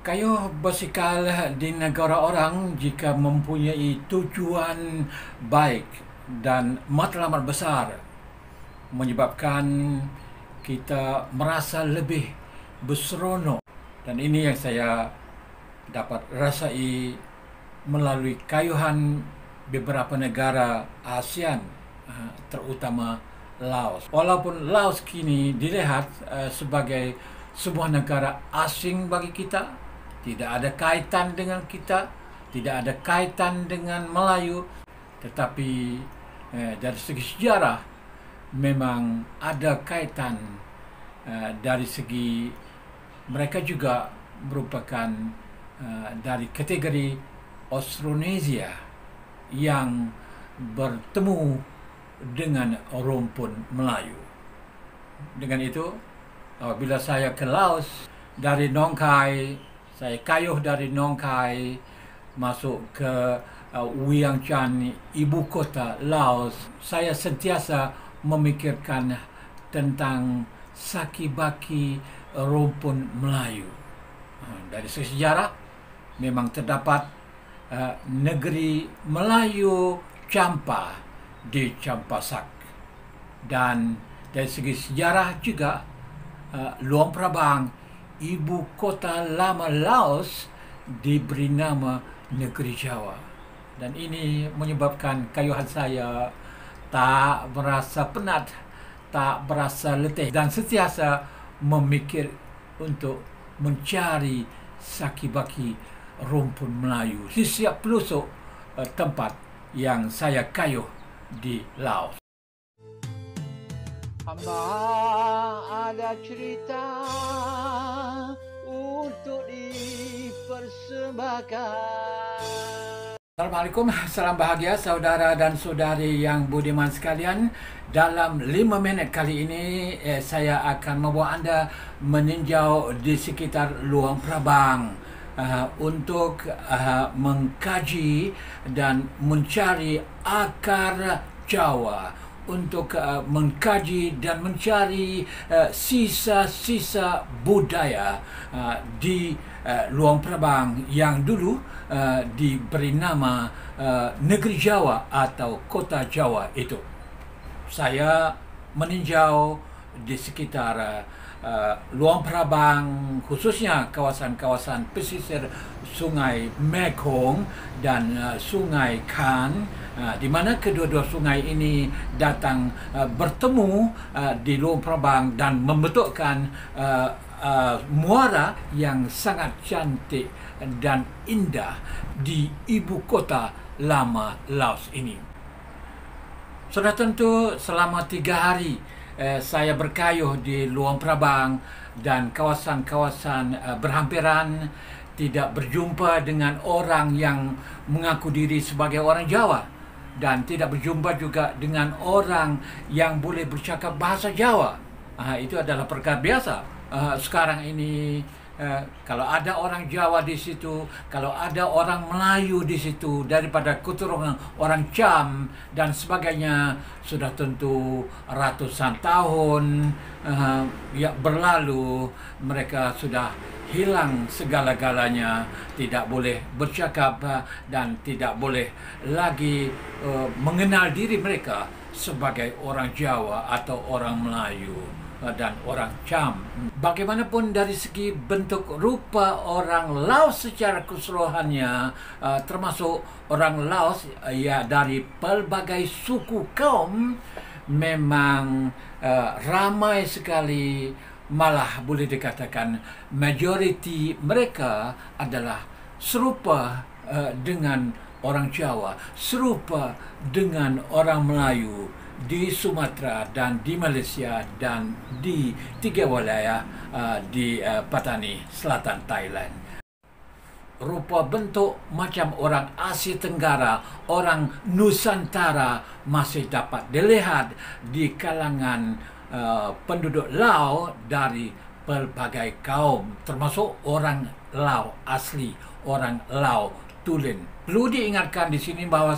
Kayuh bersikal di negara orang jika mempunyai tujuan baik dan matlamat besar menyebabkan kita merasa lebih berseronok, dan ini yang saya dapat rasai melalui kayuhan beberapa negara ASEAN, terutama Laos. Walaupun Laos kini dilihat sebagai sebuah negara asing bagi kita, tidak ada kaitan dengan kita, tidak ada kaitan dengan Melayu, tetapi dari segi sejarah memang ada kaitan. Dari segi mereka juga merupakan dari kategori Austronesia yang bertemu dengan rumpun Melayu. Dengan itu, apabila saya ke Laos dari Nong Khai, saya kayuh dari Nong Khai masuk ke Vientiane, ibu kota Laos, saya sentiasa memikirkan tentang saki-baki rumpun Melayu. Dari segi sejarah memang terdapat negeri Melayu Champa di Champasak, dan dari segi sejarah juga Luang Prabang, ibu kota lama Laos, diberi nama Negeri Jawa. Dan ini menyebabkan kayuhan saya tak merasa penat, tak berasa letih, dan sentiasa memikir untuk mencari saki-baki rumpun Melayu di setiap pelosok tempat yang saya kayuh di Laos. Hamba ada cerita untuk dipersembahkan. Assalamualaikum, salam bahagia saudara dan saudari yang budiman sekalian. Dalam 5 minit kali ini saya akan membawa anda meninjau di sekitar Luang Prabang untuk mengkaji dan mencari akar Jawa, untuk mengkaji dan mencari sisa-sisa budaya di Luang Prabang yang dulu diberi nama Negeri Jawa atau Kota Jawa itu. Saya meninjau di sekitar Luang Prabang, khususnya kawasan-kawasan pesisir Sungai Mekong dan Sungai Khan, di mana kedua-dua sungai ini datang bertemu di Luang Prabang dan membentukkan muara yang sangat cantik dan indah di ibu kota lama Laos ini. Sudah tentu selama 3 hari saya berkayuh di Luang Prabang dan kawasan-kawasan berhampiran, tidak berjumpa dengan orang yang mengaku diri sebagai orang Jawa, dan tidak berjumpa juga dengan orang yang boleh bercakap bahasa Jawa. Itu adalah perkara biasa. Sekarang ini kalau ada orang Jawa di situ, kalau ada orang Melayu di situ daripada keturunan orang Cham dan sebagainya, sudah tentu ratusan tahun berlalu, mereka sudah hilang segala-galanya, tidak boleh bercakap dan tidak boleh lagi mengenal diri mereka sebagai orang Jawa atau orang Melayu dan orang Cham. Bagaimanapun dari segi bentuk rupa orang Laos secara keseluruhannya, termasuk orang Laos dari pelbagai suku kaum, memang ramai sekali, malah boleh dikatakan majoriti mereka adalah serupa dengan orang Jawa, serupa dengan orang Melayu di Sumatera dan di Malaysia dan di 3 wilayah di Patani Selatan Thailand. Rupa bentuk macam orang Asia Tenggara, orang Nusantara masih dapat dilihat di kalangan penduduk Laos dari pelbagai kaum, termasuk orang Laos asli, orang Laos tulen. Perlu diingatkan di sini bahawa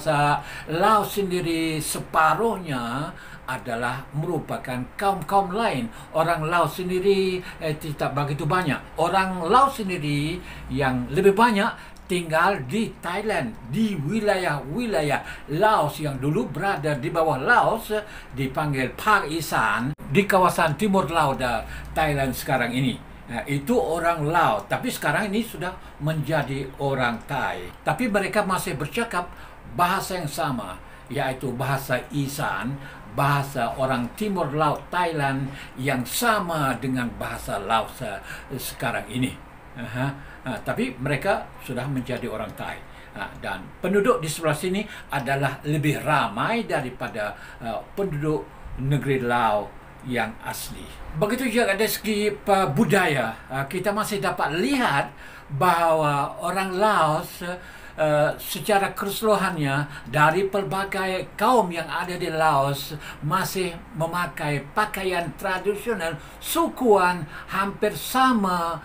Laos sendiri separuhnya adalah merupakan kaum-kaum lain. Orang Laos sendiri tidak begitu banyak. Orang Laos sendiri yang lebih banyak tinggal di Thailand, di wilayah-wilayah Laos yang dulu berada di bawah Laos, dipanggil Pak Isan, di kawasan timur laut Thailand sekarang ini. Itu orang Laos, tapi sekarang ini sudah menjadi orang Thai. Tapi mereka masih bercakap bahasa yang sama, yaitu bahasa Isan, bahasa orang timur laut Thailand yang sama dengan bahasa Laos sekarang ini. Tapi mereka sudah menjadi orang Thai. Dan penduduk di sebelah sini adalah lebih ramai daripada penduduk negeri Laos yang asli. Begitu juga dari segi budaya, kita masih dapat lihat bahawa orang Laos secara keseluruhannya dari pelbagai kaum yang ada di Laos masih memakai pakaian tradisional sukuan hampir sama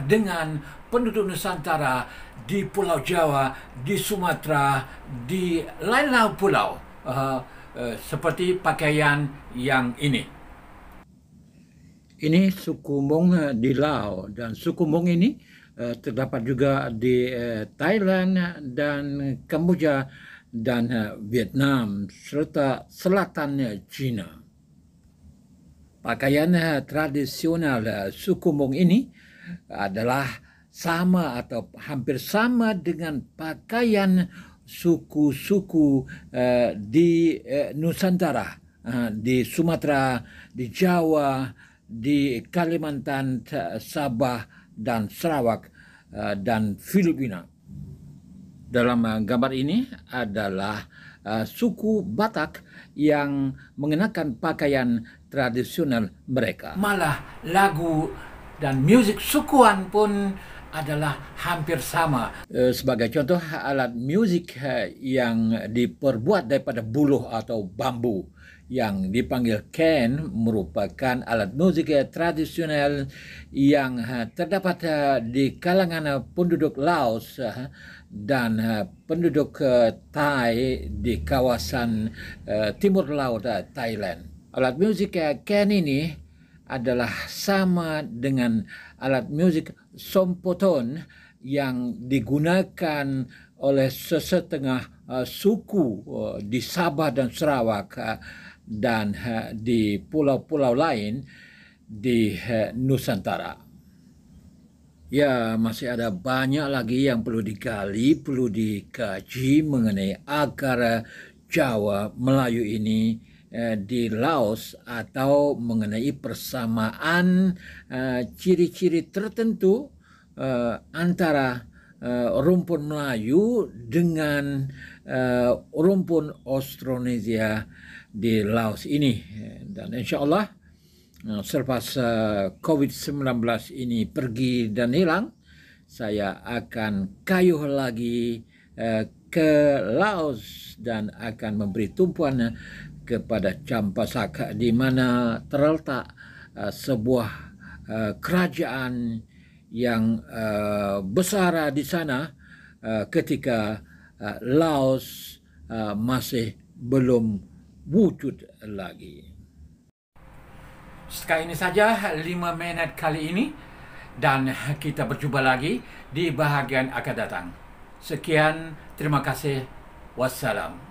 dengan penduduk Nusantara di Pulau Jawa, di Sumatera, di lain-lain pulau, seperti pakaian yang ini. Ini suku Hmong di Laos, dan suku Hmong ini terdapat juga di Thailand dan Kamboja dan Vietnam serta selatan China. Pakaian tradisional suku Hmong ini adalah sama atau hampir sama dengan pakaian suku-suku di Nusantara, di Sumatera, di Jawa, di Kalimantan, Sabah dan Sarawak dan Filipina. Dalam gambar ini adalah suku Batak yang mengenakan pakaian tradisional mereka. Malah lagu dan musik sukuan pun adalah hampir sama. Sebagai contoh, alat musik yang diperbuat daripada buluh atau bambu yang dipanggil ken merupakan alat musik tradisional yang terdapat di kalangan penduduk Laos dan penduduk Thai di kawasan timur laut Thailand. Alat musik ken ini adalah sama dengan alat musik sompoton yang digunakan oleh sesetengah suku di Sabah dan Sarawak dan di pulau-pulau lain di Nusantara. Ya, masih ada banyak lagi yang perlu digali, perlu dikaji mengenai akar Jawa Melayu ini di Laos, atau mengenai persamaan ciri-ciri tertentu antara rumpun Melayu dengan rumpun Austronesia di Laos ini. Dan insya Allah selepas COVID-19 ini pergi dan hilang, saya akan kayuh lagi ke Laos dan akan memberi tumpuan kepada Champasak, di mana terletak sebuah kerajaan yang besar di sana ketika Laos masih belum wujud lagi. Sekali ini saja 5 minit kali ini, dan kita berjumpa lagi di bahagian akan datang. Sekian, terima kasih. Wassalam.